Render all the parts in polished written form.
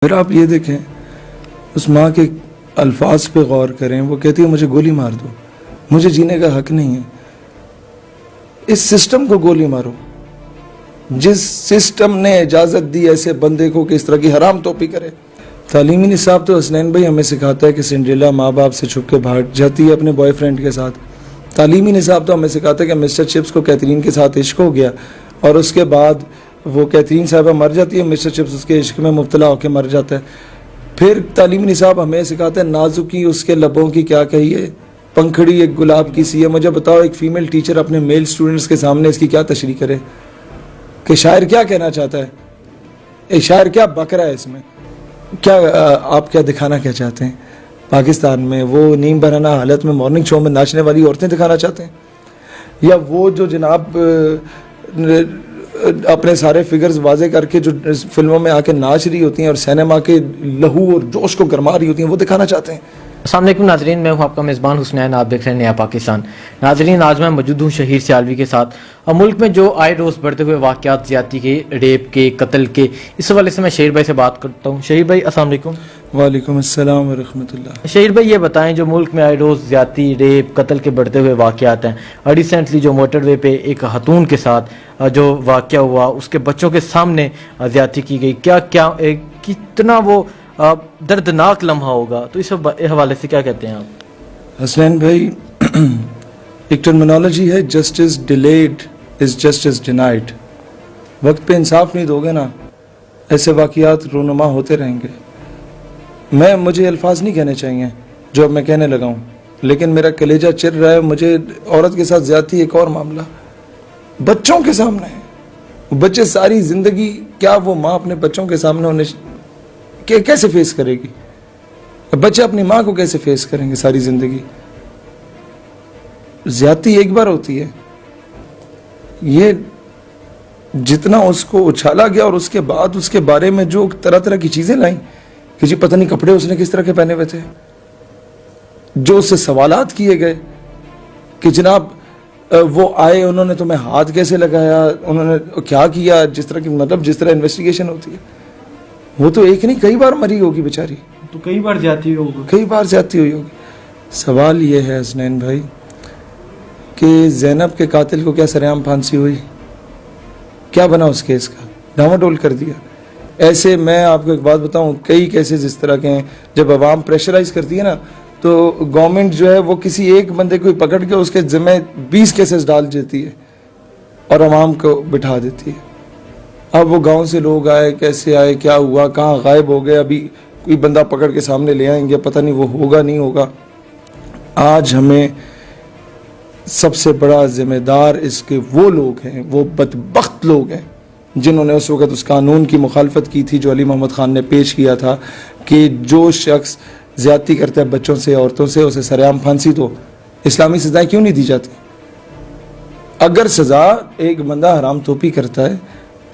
پھر آپ یہ دیکھیں اس ماں کے الفاظ پہ غور کریں، وہ کہتی ہے مجھے گولی مار دو، مجھے جینے کا حق نہیں ہے۔ اس سسٹم کو گولی مارو جس سسٹم نے اجازت دی ایسے بندے کو کہ اس طرح کی حرام توپی کرے۔ تعلیمی نصاب تو حسنین بھائی ہمیں سکھاتا ہے کہ سنڈریلا ماں باپ سے چھپ کے بھاگ جاتی ہے اپنے بوائے فرینڈ کے ساتھ۔ تعلیمی نصاب تو ہمیں سکھاتا ہے کہ مسٹر چپس کو کیتھرین کے ساتھ عشق ہو گیا اور اس کے بعد وہ کیتھرین صاحبہ مر جاتی ہے، مسٹر چپس اس کے عشق میں مبتلا ہو کے مر جاتا ہے۔ پھر تعلیمی نصاب ہمیں سکھاتا ہے نازکی اس کے لبوں کی کیا کہیے، پنکھڑی ایک گلاب کی سی ہے۔ مجھے بتاؤ ایک فیمیل ٹیچر اپنے میل سٹوڈنٹس کے سامنے اس کی کیا تشریح کرے کہ شاعر کیا کہنا چاہتا ہے، اے شاعر کیا بک رہا ہے اس میں، کیا آپ کیا دکھانا کیا چاہتے ہیں؟ پاکستان میں وہ نیم برہنہ حالت میں مارننگ شو میں ناچنے والی عورتیں دکھانا چاہتے ہیں، یا وہ جو جناب اپنے سارے فگرز واضح کر کے جو فلموں میں آ کے ناچ رہی ہوتی ہیں اور سینما کے لہو اور جوش کو گرما رہی ہوتی ہیں، وہ دکھانا چاہتے ہیں؟ السلام علیکم ناظرین، میں ہوں آپ کا میزبان حسنین، آپ دیکھ رہے ہیں نیا پاکستان۔ ناظرین، آج میں موجود ہوں شہیر سیالوی کے ساتھ۔ اب ملک میں جو آئے روز بڑھتے ہوئے واقعات زیادتی کے، ریپ کے، قتل کے، اس حوالے سے میں شہیر بھائی سے بات کرتا ہوں۔ شہیر بھائی السلام علیکم۔ وعلیکم السلام ورحمۃ اللہ۔ شہیر بھائی یہ بتائیں، جو ملک میں آئے روز زیادتی، ریپ، قتل کے بڑھتے ہوئے واقعات ہیں، اور ریسنٹلی جو موٹر وے پہ ایک خاتون کے ساتھ جو واقعہ ہوا، اس کے بچوں کے سامنے زیادتی کی گئی، کتنا وہ دردناک لمحہ ہوگا، تو اس حوالے سے کیا کہتے ہیں آپ؟ حسنین بھائی، ایک ٹرمینالوجی ہے justice delayed is justice denied. وقت پہ انصاف نہیں دو گے نا، ایسے واقعات رونما ہوتے رہیں گے۔ مجھے الفاظ نہیں کہنے چاہیے جو اب میں کہنے لگا ہوں، لیکن میرا کلیجہ چر رہا ہے۔ مجھے عورت کے ساتھ زیادتی ایک اور معاملہ بچوں کے سامنے ہے۔ بچے ساری زندگی، کیا وہ ماں اپنے بچوں کے سامنے انہیں کیسے فیس کرے گی؟ بچے اپنی ماں کو کیسے فیس کریں گے ساری زندگی؟ زیادتی ایک بار ہوتی ہے، یہ جتنا اس کو اچھالا گیا اور اس کے بعد اس کے بارے میں جو طرح طرح کی چیزیں لائیں کہ جی پتہ نہیں کپڑے اس نے کس طرح کے پہنے ہوئے تھے، جو اس سے سوالات کیے گئے کہ جناب وہ آئے، انہوں نے تمہیں ہاتھ کیسے لگایا، انہوں نے کیا کیا، جس طرح کی مطلب جس طرح انویسٹیگیشن ہوتی ہے، وہ تو ایک نہیں کئی بار مری ہوگی بیچاری، تو کئی بار زیادتی ہوگی، کئی بار زیادتی ہوئی ہوگی۔ سوال یہ ہے حسنین بھائی کہ زینب کے قاتل کو کیا سرعام پھانسی ہوئی؟ کیا بنا اس کیس کا؟ ڈاواڈول کر دیا۔ ایسے میں آپ کو ایک بات بتاؤں، کئی کیسز اس طرح کے ہیں، جب عوام پریشرائز کرتی ہے نا تو گورنمنٹ جو ہے وہ کسی ایک بندے کو پکڑ کے اس کے ذمہ 20 کیسز ڈال دیتی ہے اور عوام کو بٹھا دیتی ہے۔ اب وہ گاؤں سے لوگ آئے، کیسے آئے، کیا ہوا، کہاں غائب ہو گئے، ابھی کوئی بندہ پکڑ کے سامنے لے آئیں گے، پتہ نہیں وہ ہوگا نہیں ہوگا۔ آج ہمیں سب سے بڑا ذمہ دار اس کے وہ لوگ ہیں، وہ بدبخت لوگ ہیں جنہوں نے اس وقت اس قانون کی مخالفت کی تھی جو علی محمد خان نے پیش کیا تھا کہ جو شخص زیادتی کرتا ہے بچوں سے، عورتوں سے، اسے سرعام پھانسی دو۔ اسلامی سزائیں کیوں نہیں دی جاتی؟ اگر سزا ایک بندہ حرام توپی کرتا ہے،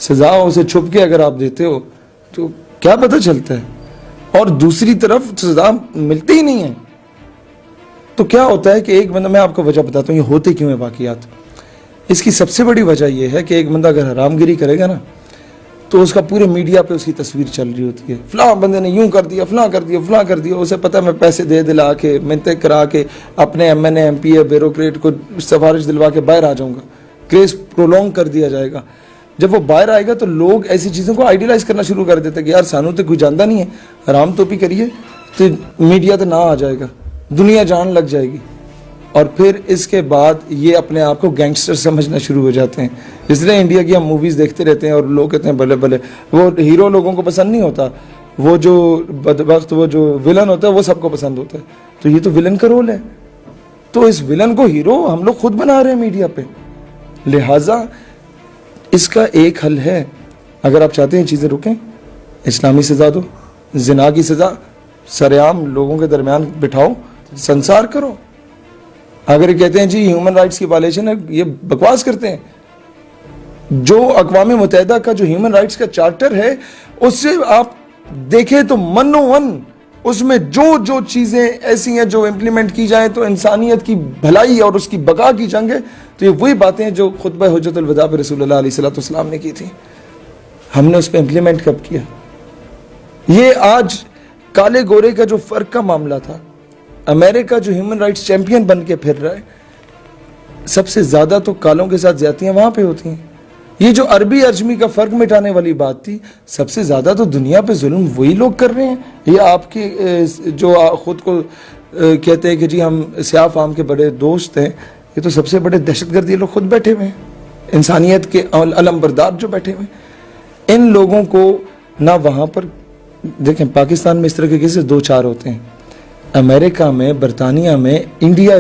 سزا اسے چھپ کے اگر آپ دیتے ہو تو کیا پتہ چلتا ہے؟ اور دوسری طرف سزا ملتی ہی نہیں ہے تو کیا ہوتا ہے کہ ایک بندہ، میں آپ کو وجہ بتاتا ہوں یہ ہوتے کیوں ہیں واقعات۔ اس کی سب سے بڑی وجہ یہ ہے کہ ایک بندہ اگر حرام گیری کرے گا نا تو اس کا پورے میڈیا پہ اس کی تصویر چل رہی ہوتی ہے، فلاں بندے نے یوں کر دیا، فلاں کر دیا، فلاں کر دیا۔ اسے پتہ ہے میں پیسے دے دلا کے، منتیں کرا کے اپنے ایم این اے، ایم پی اے، بیوروکریٹ کو سفارش دلوا کے باہر آ جاؤں گا، کیس پرولونگ کر دیا جائے گا۔ جب وہ باہر آئے گا تو لوگ ایسی چیزوں کو آئیڈیلائز کرنا شروع کر دیتے کہ یار سانو تو کوئی جانتا نہیں ہے، حرام توپی کریے تو میڈیا تو نہ آ جائے گا، دنیا جان لگ جائے گی، اور پھر اس کے بعد یہ اپنے آپ کو گینگسٹر سمجھنا شروع ہو جاتے ہیں۔ اس لیے انڈیا کی ہم موویز دیکھتے رہتے ہیں اور لوگ کہتے ہیں بلے بلے، وہ ہیرو لوگوں کو پسند نہیں ہوتا، وہ جو بدبخت، وہ جو ولن ہوتا ہے وہ سب کو پسند ہوتا ہے۔ تو یہ تو ولن کا رول ہے، تو اس ولن کو ہیرو ہم لوگ خود بنا رہے ہیں میڈیا پہ۔ لہٰذا اس کا ایک حل ہے، اگر آپ چاہتے ہیں چیزیں رکیں، اسلامی سزا دو، زنا کی سزا سرعام لوگوں کے درمیان بٹھاؤ، سنسار کرو۔ اگر یہ کہتے ہیں جی ہیومن رائٹس کی وائلیشن ہے، یہ بکواس کرتے ہیں۔ جو اقوام متحدہ کا جو ہیومن رائٹس کا چارٹر ہے اس سے آپ دیکھیں تو منو اس میں جو چیزیں ایسی ہیں جو امپلیمنٹ کی جائیں تو انسانیت کی بھلائی اور اس کی بقا کی جنگ ہے، تو یہ وہی باتیں ہیں جو خطبہ حجت الوداع پہ رسول اللہ علیہ الصلوۃ والسلام نے کی تھی۔ ہم نے اس پہ امپلیمنٹ کب کیا؟ یہ آج کالے گورے کا جو فرق کا معاملہ تھا، امریکہ جو ہیومن رائٹس چیمپئن بن کے پھر رہا ہے، سب سے زیادہ تو کالوں کے ساتھ زیادتیاں وہاں پہ ہوتی ہیں. یہ جو عربی عجمی کا فرق مٹانے والی بات تھی، سب سے زیادہ تو دنیا پہ ظلم وہی لوگ کر رہے ہیں. یہ آپ کے جو خود کو کہتے ہیں کہ جی ہم سیاہ فام کے بڑے دوست ہیں، یہ تو سب سے بڑے دہشت گردی لوگ خود بیٹھے ہوئے ہیں، انسانیت کے علم بردار جو بیٹھے ہوئے ہیں. ان لوگوں کو نہ وہاں پر دیکھیں، پاکستان میں اس طرح کے کیسز 2-4 ہوتے ہیں. امریکہ میں، برطانیہ میں، India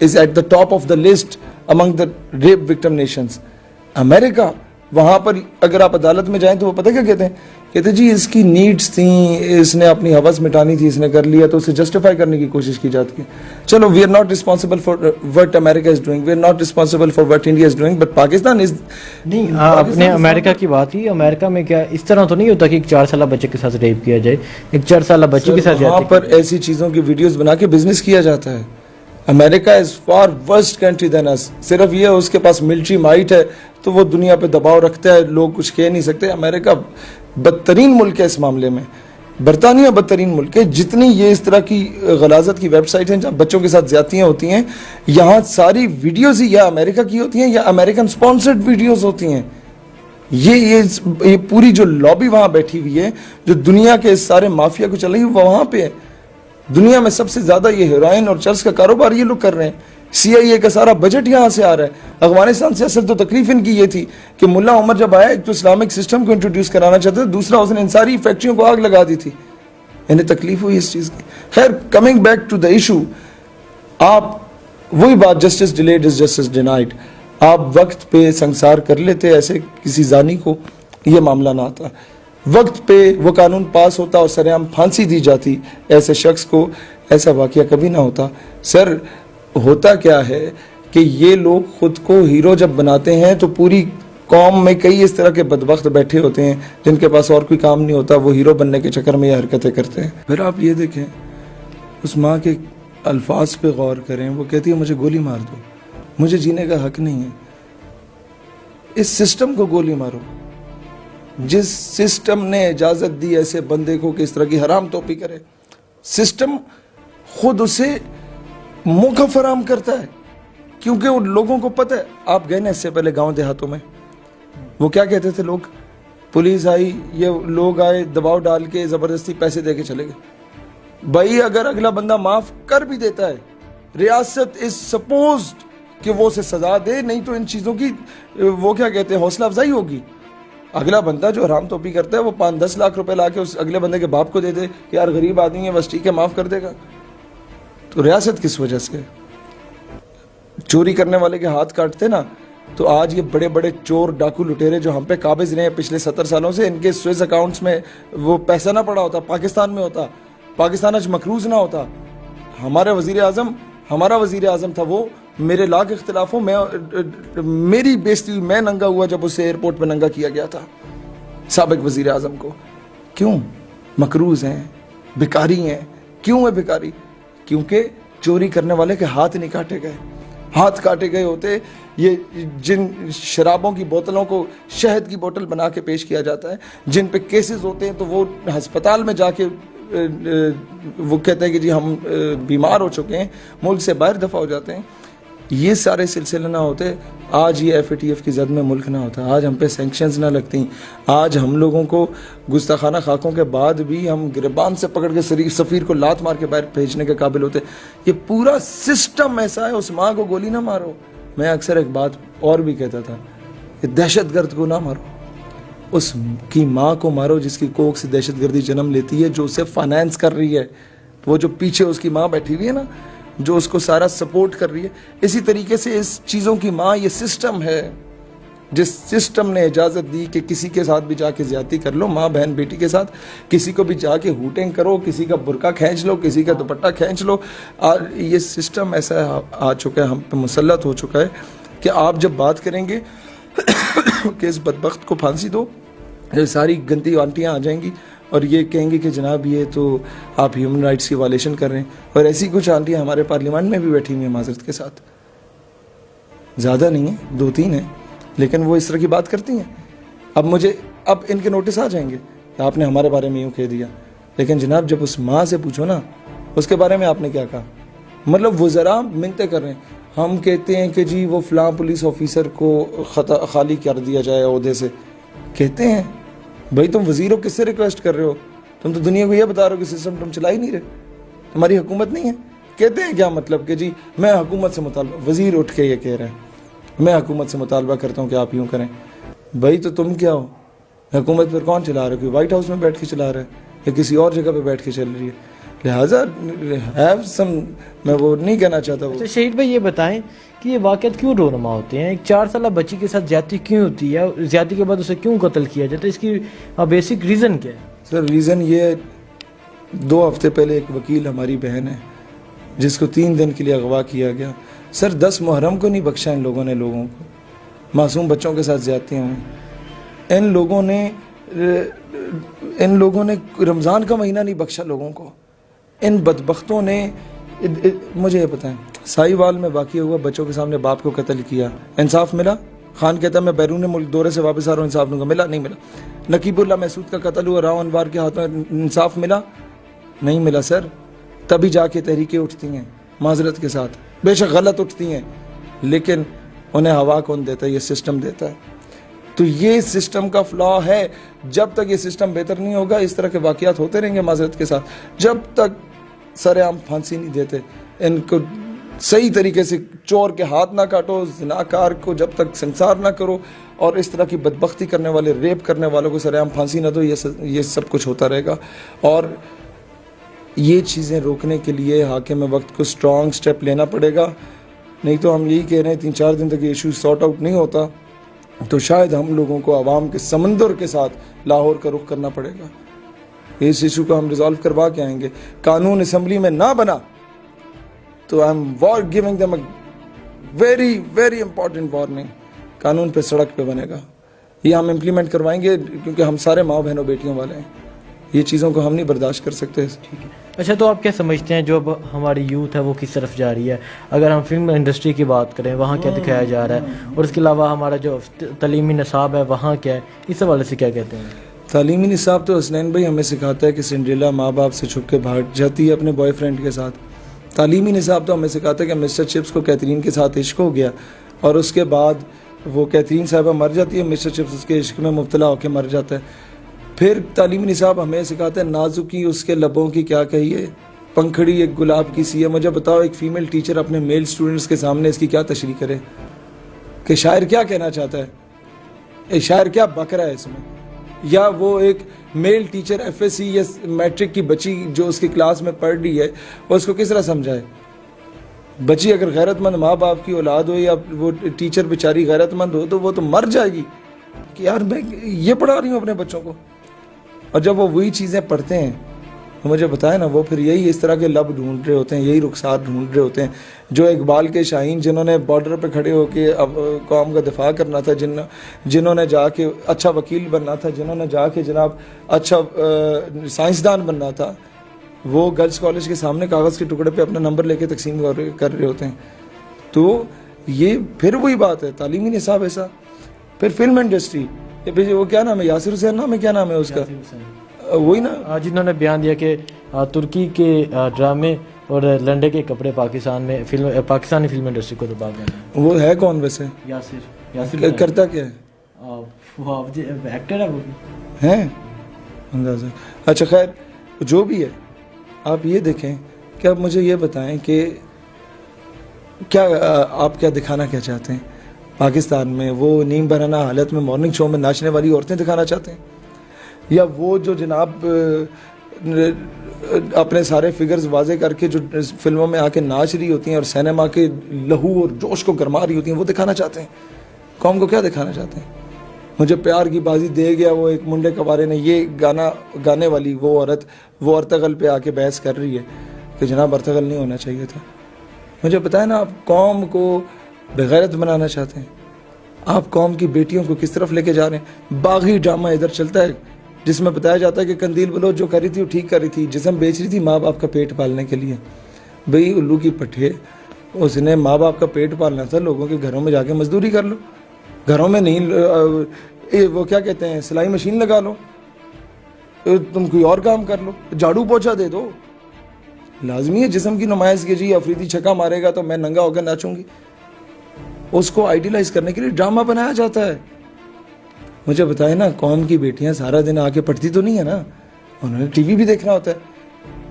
is at the top of the list among the rape victim nations. امریکہ، وہاں پر اگر آپ عدالت میں جائیں تو وہ پتہ کیا کہتے ہیں؟ کہتے جی اس کی نیڈز تھیں، اس نے اپنی حوث مٹانی تھی، اس نے کر لیا، تو اسے جسٹیفائی کرنے کی کوشش کی جاتی ہے. چلو we are not responsible for what America is doing, we are not responsible for what India is doing, but Pakistan is نہیں. آپ نے امریکہ کی بات کی، امریکہ میں کیا اس طرح تو نہیں ہوتا کہ ایک 4 سالہ بچے کے ساتھ ریپ کیا جائے، ایک 4 سالہ بچے کے ساتھ وہاں پر ایسی چیزوں کی ویڈیوز بنا کے بزنس کیا جاتا ہے. America is far worst country than us. صرف یہ اس کے پاس ملٹری مائٹ ہے تو وہ دنیا پہ دباؤ رکھتا ہے، لوگ کچھ کہہ نہیں سکتے. امریکہ بدترین ملک ہے اس معاملے میں، برطانیہ بدترین ملک ہے. جتنی یہ اس طرح کی غلاظت کی ویب سائٹ ہیں جہاں بچوں کے ساتھ زیادتیاں ہوتی ہیں، یہاں ساری ویڈیوز ہی یا امریکہ کی ہوتی ہیں یا امریکن سپانسرڈ ویڈیوز ہوتی ہیں. یہ پوری جو لابی وہاں بیٹھی ہوئی ہے، جو دنیا کے اس سارے مافیا کو چل رہی ہے، وہ وہاں پہ ہے. دنیا میں سب سے زیادہ یہ ہیروئن اور چرس کا کاروبار یہ لوگ کر رہے ہیں. CIA کا سارا بجٹ یہاں سے آ رہا ہے. افغانستان سے اصل تو تکلیف ان کی یہ تھی کہ ملا عمر جب آیا، ایک تو اسلامک سسٹم کو انٹروڈیوس کرانا چاہتے تھے، دوسرا اس نے ان ساری فیکٹریوں کو آگ لگا دی تھی. انہیں تکلیف ہوئی اس چیز کی. خیر، coming back to the issue, آپ وہی بات، justice delayed is justice denied. آپ وقت پہ سنسار کر لیتے، ایسے کسی زانی کو یہ معاملہ نہ آتا. وقت پہ وہ قانون پاس ہوتا اور سرعام پھانسی دی جاتی، ایسے شخص کو ایسا واقعہ کبھی نہ ہوتا. سر، ہوتا کیا ہے کہ یہ لوگ خود کو ہیرو جب بناتے ہیں تو پوری قوم میں کئی اس طرح کے بدبخت بیٹھے ہوتے ہیں جن کے پاس اور کوئی کام نہیں ہوتا، وہ ہیرو بننے کے چکر میں یہ حرکتیں کرتے ہیں. پھر آپ یہ دیکھیں، اس ماں کے الفاظ پہ غور کریں. وہ کہتی ہے مجھے گولی مار دو، مجھے جینے کا حق نہیں ہے. اس سسٹم کو گولی مارو جس سسٹم نے اجازت دی ایسے بندے کو کہ اس طرح کی حرام توپی کرے. سسٹم خود اسے موقع فراہم کرتا ہے کیونکہ ان لوگوں کو پتہ ہے. آپ گئے نا اس سے پہلے گاؤں دیہاتوں میں، وہ کیا کہتے تھے لوگ؟ پولیس آئی، یہ لوگ آئے، دباؤ ڈال کے زبردستی پیسے دے کے چلے گئے. بھائی اگر اگلا بندہ معاف کر بھی دیتا ہے، ریاست از سپوزڈ کہ وہ اسے سزا دے، نہیں تو ان چیزوں کی وہ کیا کہتے ہیں، حوصلہ افزائی ہوگی. اگلا بندہ جو حرام توپی کرتا ہے وہ 5-10 لاکھ روپے لا کے اس اگلے بندے کے باپ کو دے دے کہ یار غریب آدمی ہے، بس ٹھیک ہے معاف کر دے گا. تو ریاست کس وجہ سے؟ چوری کرنے والے کے ہاتھ کاٹتے نا، تو آج یہ بڑے بڑے چور ڈاکو لٹیرے جو ہم پہ قابض رہے ہیں پچھلے 70 سالوں سے، ان کے سوئس اکاؤنٹس میں وہ پیسہ نہ پڑا ہوتا، پاکستان میں ہوتا، پاکستان آج مقروض نہ ہوتا. ہمارا وزیر اعظم تھا، وہ میرے لاکھ اختلاف ہو، میری بےزتی ہوئی، میں ننگا ہوا جب اسے ایئرپورٹ پہ ننگا کیا گیا تھا سابق وزیر اعظم کو. کیوں؟ مقروض ہیں، بھکاری ہیں. کیوں ہے بھکاری؟ کیونکہ چوری کرنے والے کے ہاتھ نہیں کاٹے گئے. ہاتھ کاٹے گئے ہوتے، یہ جن شرابوں کی بوتلوں کو شہد کی بوتل بنا کے پیش کیا جاتا ہے، جن پہ کیسز ہوتے ہیں تو وہ ہسپتال میں جا کے وہ کہتے ہیں کہ جی ہم بیمار ہو چکے ہیں، ملک سے باہر دفع ہو جاتے ہیں. یہ سارے سلسلے نہ ہوتے، آج یہ FATF کی زد میں ملک نہ ہوتا، آج ہم پہ سینکشنز نہ لگتی، آج ہم لوگوں کو گستاخانہ خاکوں کے بعد بھی ہم گریبان سے پکڑ کے سفیر کو لات مار کے باہر بھیجنے کے قابل ہوتے. یہ پورا سسٹم ایسا ہے. اس ماں کو گولی نہ مارو. میں اکثر ایک بات اور بھی کہتا تھا کہ دہشت گرد کو نہ مارو، اس کی ماں کو مارو جس کی کوکھ سے دہشت گردی جنم لیتی ہے، جو اسے فائنانس کر رہی ہے، وہ جو پیچھے اس کی ماں بیٹھی ہوئی ہے نا، جو اس کو سارا سپورٹ کر رہی ہے. اسی طریقے سے اس چیزوں کی ماں یہ سسٹم ہے، جس سسٹم نے اجازت دی کہ کسی کے ساتھ بھی جا کے زیادتی کر لو، ماں بہن بیٹی کے ساتھ، کسی کو بھی جا کے ہوٹنگ کرو، کسی کا برقع کھینچ لو، کسی کا دوپٹہ کھینچ لو. اور یہ سسٹم ایسا آ چکا ہے، ہم پہ مسلط ہو چکا ہے کہ آپ جب بات کریں گے کہ اس بدبخت کو پھانسی دو، ساری گندی آنٹیاں آ جائیں گی اور یہ کہیں گے کہ جناب یہ تو آپ ہیومن رائٹس کی وائلیشن کر رہے ہیں. اور ایسی کچھ آنٹیاں ہمارے پارلیمنٹ میں بھی بیٹھی ہوئی ہیں معذرت کے ساتھ، زیادہ نہیں ہیں، 2-3 ہیں، لیکن وہ اس طرح کی بات کرتی ہیں. اب ان کے نوٹس آ جائیں گے آپ نے ہمارے بارے میں یوں کہہ دیا. لیکن جناب جب اس ماں سے پوچھو نا اس کے بارے میں آپ نے کیا کہا. مطلب وزراء منتیں کر رہے ہیں. ہم کہتے ہیں کہ جی وہ فلاں پولیس آفیسر کو خالی کر دیا جائے عہدے سے. کہتے ہیں بھائی تم وزیر ہو, کس سے ریکویسٹ کر رہے ہو؟ تم تو دنیا کو یہ بتا رہے ہو کہ سسٹم تم چلا ہی نہیں رہے, تمہاری حکومت نہیں ہے. کہتے ہیں کیا مطلب کہ جی میں حکومت سے مطالبہ, وزیر اٹھ کے یہ کہہ رہے ہیں میں حکومت سے مطالبہ کرتا ہوں کہ آپ یوں کریں. بھائی تو تم کیا ہو؟ حکومت پر کون چلا رہا ہے؟ کوئی وائٹ ہاؤس میں بیٹھ کے چلا رہا ہے یا کسی اور جگہ پہ بیٹھ کے چل رہی ہے. لہٰذا ہیو سم, میں وہ نہیں کہنا چاہتا. وہ شہید بھائی یہ بتائیں کہ یہ واقعات کیوں رونما ہوتے ہیں؟ ایک 4 سالہ بچی کے ساتھ زیادتی کیوں ہوتی ہے؟ زیادتی کے بعد اسے کیوں قتل کیا جاتا ہے؟ اس کی بیسک ریزن کیا ہے؟ سر ریزن یہ 2 ہفتے پہلے ایک وکیل ہماری بہن ہے جس کو 3 دن کے لیے اغوا کیا گیا. سر 10 محرم کو نہیں بخشا ان لوگوں نے, لوگوں کو معصوم بچوں کے ساتھ زیادتیاں ہوئیں. ان لوگوں نے رمضان کا مہینہ نہیں بخشا لوگوں کو. ان بدبختوں نے, مجھے یہ بتائیں سائی وال میں واقع ہوا, بچوں کے سامنے باپ کو قتل کیا, انصاف ملا؟ خان کہتا ہے میں بیرون ملک دورے سے واپس آ رہا ہوں, انصاف دوں گا. ملا؟ نہیں ملا. نقیب اللہ محسود کا قتل ہوا راؤ انوار کے ہاتھوں, انصاف ملا؟ نہیں ملا سر. تبھی جا کے تحریکیں اٹھتی ہیں معذرت کے ساتھ, بے شک غلط اٹھتی ہیں, لیکن انہیں ہوا کون دیتا ہے؟ یہ سسٹم دیتا ہے. تو یہ سسٹم کا فلا ہے. جب تک یہ سسٹم بہتر نہیں ہوگا اس طرح کے واقعات ہوتے رہیں گے معذرت کے ساتھ. جب تک سر عام پھانسی نہیں دیتے, ان کو صحیح طریقے سے چور کے ہاتھ نہ کاٹو, زناکار کو جب تک سنسار نہ کرو, اور اس طرح کی بدبختی کرنے والے, ریپ کرنے والوں کو سر عام پھانسی نہ دو, یہ سب کچھ ہوتا رہے گا. اور یہ چیزیں روکنے کے لیے حاکم وقت کو اسٹرانگ سٹیپ لینا پڑے گا. نہیں تو ہم یہی کہہ رہے ہیں 3-4 دن تک یہ ایشو سارٹ آؤٹ نہیں ہوتا تو شاید ہم لوگوں کو عوام کے سمندر کے ساتھ لاہور کا رخ کرنا پڑے گا. اس ایشو کو ہم ریزالو کروا کے آئیں گے. قانون اسمبلی میں نہ بنا تو I am giving them a very very important warning. قانون پہ سڑک پہ بنے گا, یہ ہم امپلیمنٹ کروائیں گے کیونکہ ہم سارے ماں بہنوں بیٹیوں والے ہیں. یہ چیزوں کو ہم نہیں برداشت کر سکتے. ٹھیک ہے. اچھا تو آپ کیا سمجھتے ہیں جو اب ہماری یوتھ ہے وہ کس طرف جا رہی ہے؟ اگر ہم فلم انڈسٹری کی بات کریں وہاں کیا دکھایا جا رہا ہے, اور اس کے علاوہ ہمارا جو تعلیمی نصاب ہے وہاں کیا ہے, اس حوالے سے کیا کہتے ہیں؟ تعلیمی نصاب تو حسنین بھائی ہمیں سکھاتا ہے کہ سنڈریلا ماں باپ سے چھپ کے بھاگ جاتی ہے اپنے بوائے فرینڈ کے ساتھ. تعلیمی نصاب تو ہمیں سکھاتا ہے کہ مسٹر چپس کو کیتھرین کے ساتھ عشق ہو گیا اور اس کے بعد وہ کیتھرین صاحبہ مر جاتی ہے, مسٹر چپس اس کے عشق میں مبتلا ہو کے مر جاتا ہے. پھر تعلیمی نصاب ہمیں سکھاتا ہے نازکی اس کے لبوں کی کیا کہیے, پنکھڑی ایک گلاب کی سی ہے. مجھے بتاؤ ایک فیمیل ٹیچر اپنے میل سٹوڈنٹس کے سامنے اس کی کیا تشریح کرے کہ شاعر کیا کہنا چاہتا ہے, شاعر کیا بک رہا ہے اس میں. یا وہ ایک میل ٹیچر ایف ایس سی یا میٹرک کی بچی جو اس کی کلاس میں پڑھ رہی ہے وہ اس کو کس طرح سمجھائے. بچی اگر غیرت مند ماں باپ کی اولاد ہو یا وہ ٹیچر بیچاری غیرت مند ہو تو وہ تو مر جائے گی کہ یار میں یہ پڑھا رہی ہوں اپنے بچوں کو. اور جب وہ وہی چیزیں پڑھتے ہیں تو مجھے بتائیں نا وہ پھر یہی اس طرح کے لب ڈھونڈ رہے ہوتے ہیں, یہی رخسار ڈھونڈ رہے ہوتے ہیں جو اقبال کے شاہین جنہوں نے بارڈر پہ کھڑے ہو کے اب قوم کا دفاع کرنا تھا, جنہوں نے جا کے اچھا وکیل بننا تھا, جنہوں نے جا کے جناب اچھا سائنسدان بننا تھا, وہ گرلس کالج کے سامنے کاغذ کے ٹکڑے پہ اپنا نمبر لے کے تقسیم کر رہے ہوتے ہیں. تو یہ پھر وہی بات ہے تعلیمی نصاب ایسا. پھر فلم انڈسٹری, وہ کیا نام ہے, یاسر حسین نام ہے, کیا نام ہے اس کا, وہی نا جنہوں نے بیان دیا کہ ترکی کے ڈرامے اور لنڈے کے کپڑے پاکستانی فلم انڈسٹری کو دبا گئے. وہ ہے کون ویسے؟ یاسر کرتا کیا ہے؟ ایکٹر ہے وہ ہیں اندازہ. اچھا خیر جو بھی ہے, آپ یہ دیکھیں کہ اب مجھے یہ بتائیں کہ کیا آپ کیا دکھانا کیا چاہتے ہیں پاکستان میں؟ وہ نیم برہنہ حالت میں مارننگ شو میں ناچنے والی عورتیں دکھانا چاہتے ہیں, یا وہ جو جناب اپنے سارے فگرز واضح کر کے جو فلموں میں آ کے ناچ رہی ہوتی ہیں اور سینما کے لہو اور جوش کو گرما رہی ہوتی ہیں وہ دکھانا چاہتے ہیں؟ قوم کو کیا دکھانا چاہتے ہیں؟ مجھے پیار کی بازی دے گیا وہ ایک منڈے کبارے نے, یہ گانا گانے والی وہ عورت وہ ارتغل پہ آ کے بحث کر رہی ہے کہ جناب ارتغل نہیں ہونا چاہیے تھا. مجھے بتائیں نا, آپ قوم کو بغیرت بنانا چاہتے ہیں, آپ قوم کی بیٹیوں کو کس طرف لے کے جا رہے ہیں. باغی ڈرامہ ادھر چلتا ہے جس میں بتایا جاتا ہے کہ قندیل بلوچ جو کر رہی تھی وہ ٹھیک کر رہی تھی, جسم بیچ رہی تھی ماں باپ کا پیٹ پالنے کے لیے. بھئی الو کی پٹھے, اس نے ماں باپ کا پیٹ پالنا تھا, لوگوں کے گھروں میں جا کے مزدوری کر لو, گھروں میں نہیں وہ کیا کہتے ہیں سلائی مشین لگا لو. تم کوئی اور کام کر لو, جھاڑو پوچھا دے دو. لازمی ہے جسم کی نمائش کی جی افریدی چھکا مارے گا تو میں ننگا ہو کر ناچوں گی. اس کو آئیڈیلائز کرنے کے لیے ڈرامہ بنایا جاتا ہے. مجھے بتائیں نا, قوم کی بیٹیاں سارا دن آ کے پڑھتی تو نہیں ہے نا, انہوں نے ٹی وی بھی دیکھنا ہوتا ہے.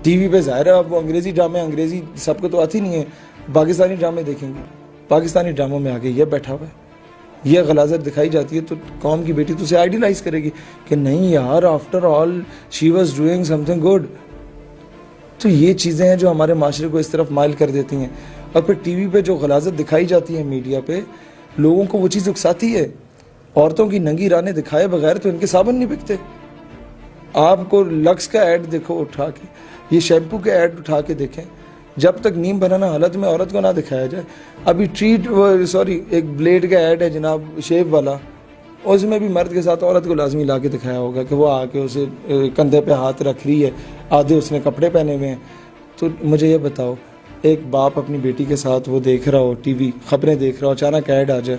ٹی وی پہ ظاہر ہے اب وہ انگریزی ڈرامے, انگریزی سب کو تو آتی نہیں ہے, پاکستانی ڈرامے دیکھیں گے. پاکستانی ڈراموں میں آگے یہ بیٹھا ہوا ہے, یہ غلاظت دکھائی جاتی ہے, تو قوم کی بیٹی تو اسے آئیڈیلائز کرے گی کہ نہیں یار, after all she was doing some thing good. تو یہ چیزیں ہیں جو ہمارے معاشرے کو اس طرف مائل کر دیتی ہیں. اور پھر ٹی وی پہ جو غلاظت دکھائی جاتی ہے میڈیا پہ, لوگوں کو وہ چیز اکساتی ہے. عورتوں کی ننگی رانیں دکھائے بغیر تو ان کے صابن نہیں بکتے. آپ کو لکس کا ایڈ دیکھو اٹھا کے, یہ شیمپو کے ایڈ اٹھا کے دیکھیں, جب تک نیم بنانا حالت میں عورت کو نہ دکھایا جائے. ابھی ایک بلیڈ کا ایڈ ہے جناب, شیو والا, اس میں بھی مرد کے ساتھ عورت کو لازمی لا کے دکھایا ہوگا کہ وہ آ کے اسے کندھے پہ ہاتھ رکھ رہی ہے, آدھے اس نے کپڑے پہنے ہوئے ہیں. تو مجھے یہ بتاؤ, ایک باپ اپنی بیٹی کے ساتھ وہ دیکھ رہا ہو, ٹی وی خبریں دیکھ رہا ہو, اچانک ایڈ آ جائے,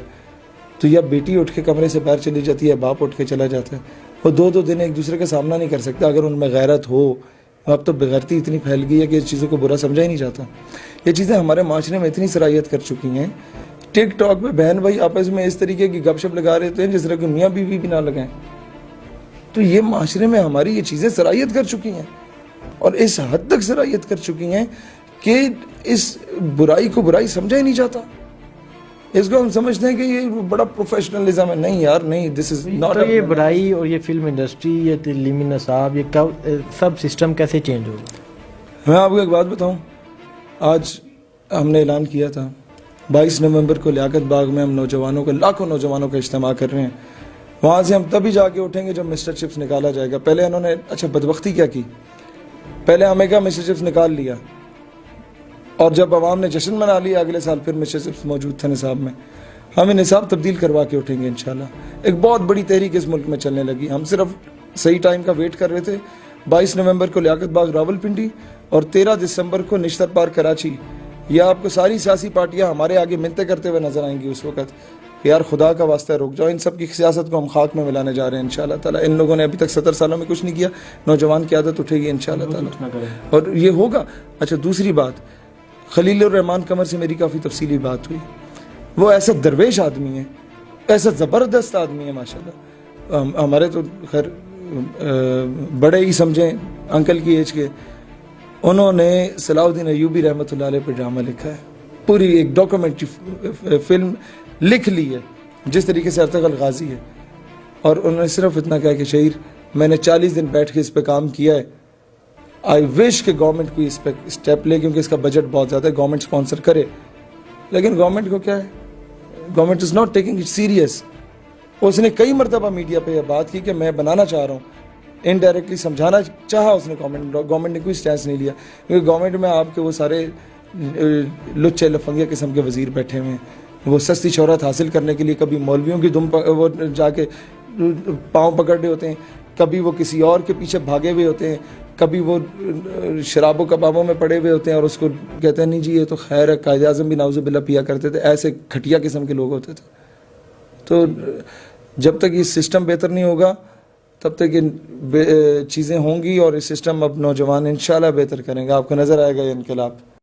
تو یا بیٹی اٹھ کے کمرے سے باہر چلی جاتی ہے, باپ اٹھ کے چلا جاتا ہے. وہ دو دن ایک دوسرے کا سامنا نہیں کر سکتا اگر ان میں غیرت ہو. اب تو بغیرتی اتنی پھیل گئی ہے کہ اس چیزوں کو برا سمجھا ہی نہیں جاتا. یہ چیزیں ہمارے معاشرے میں اتنی صلاحیت کر چکی ہیں. ٹک ٹاک پہ بہن بھائی آپس میں اس طریقے کی گپ شپ لگا رہے ہیں جس طرح کہ میاں بیوی بھی نہ لگائیں. تو یہ معاشرے میں ہماری یہ چیزیں صلاحیت کر چکی ہیں, اور اس حد تک صلاحیت کر چکی ہیں کہ اس برائی کو برائی سمجھا ہی نہیں جاتا. اس کو ہم سمجھتے ہیں کہ یہ بڑا پروفیشنلزم ہے. نہیں یار, نہیں, دس از ناٹ. تو یہ برائی اور یہ فلم انڈسٹری, یہ تعلیمی نصاب, یہ سب سسٹم کیسے چینج ہوگا؟ میں آپ کو ایک بات بتاؤں, آج ہم نے اعلان کیا تھا 22 نومبر کو لیاقت باغ میں ہم نوجوانوں کا, لاکھوں نوجوانوں کا اجتماع کر رہے ہیں. وہاں سے ہم تبھی جا کے اٹھیں گے جب مسٹر چپس نکالا جائے گا. پہلے انہوں نے اچھا بدبختی کیا کی, پہلے ہمیں کہا مسٹر چپس نکال لیا, اور جب عوام نے جشن منا لیا اگلے سال پھر مسٹر چپس موجود تھا نصاب میں. ہمیں نصاب تبدیل کروا کے اٹھیں گے انشاءاللہ. ایک بہت بڑی تحریک اس ملک میں چلنے لگی. ہم صرف صحیح ٹائم کا ویٹ کر رہے تھے. 22 نومبر کو لیاقت باغ راولپنڈی اور 13 دسمبر کو نشتر پارک کراچی. یہ آپ کو ساری سیاسی پارٹیاں ہمارے آگے منتیں کرتے ہوئے نظر آئیں گی اس وقت کہ یار خدا کا واسطہ رک جاؤ. ان سب کی سیاست کو ہم خاک میں ملانے جا رہے ہیں انشاءاللہ تعالی. ان لوگوں نے ابھی تک 70 سالوں میں کچھ نہیں کیا. نوجوان کی عادت اٹھے گی انشاءاللہ تعالی, اور یہ ہوگا. اچھا دوسری بات, خلیل الرحمان قمر سے میری کافی تفصیلی بات ہوئی. وہ ایسا درویش آدمی ہے, ایسا زبردست آدمی ہے ماشاءاللہ. ہمارے تو خیر بڑے ہی سمجھیں انکل کی ایج کے, انہوں نے صلاح الدین ایوبی رحمۃ اللہ علیہ پہ ڈرامہ لکھا ہے. پوری ایک ڈاکومنٹری فلم لکھ لی ہے جس طریقے سے ارطغرل غازی ہے. اور انہوں نے صرف اتنا کہا کہ شہیر میں نے 40 دن بیٹھ کے اس پہ کام کیا ہے. آئی وش کہ گورنمنٹ کوئی اس پہ اسٹیپ لے, کیونکہ اس کا بجٹ بہت زیادہ ہے, گورنمنٹ اسپانسر کرے. لیکن گورنمنٹ کو کیا ہے, government is not taking it serious. اس نے کئی مرتبہ میڈیا پہ یہ بات کی کہ میں بنانا چاہ رہا ہوں, انڈائریکٹلی سمجھانا چاہا اس نے. گورنمنٹ نے کوئی اسٹینس نہیں لیا, کیونکہ گورنمنٹ میں آپ کے وہ سارے لچے لفنگے قسم کے وزیر بیٹھے ہوئے ہیں. وہ سستی شہرت حاصل کرنے کے لیے کبھی مولویوں کی وہ جا کے پاؤں پکڑ رہے ہوتے ہیں, کبھی وہ کسی اور کے پیچھے بھاگے ہوئے ہوتے ہیں, کبھی وہ شراب و کبابوں میں پڑے ہوئے ہوتے ہیں, اور اس کو کہتے ہیں نہیں جی یہ تو خیر ہے. قائد اعظم بھی نعوذ باللہ پیا کرتے تھے. ایسے گھٹیا قسم کے لوگ ہوتے تھے. تو جب تک یہ سسٹم بہتر نہیں ہوگا تب تک یہ چیزیں ہوں گی, اور یہ سسٹم اب نوجوان انشاءاللہ بہتر کریں گے. آپ کو نظر آئے گا یہ انقلاب.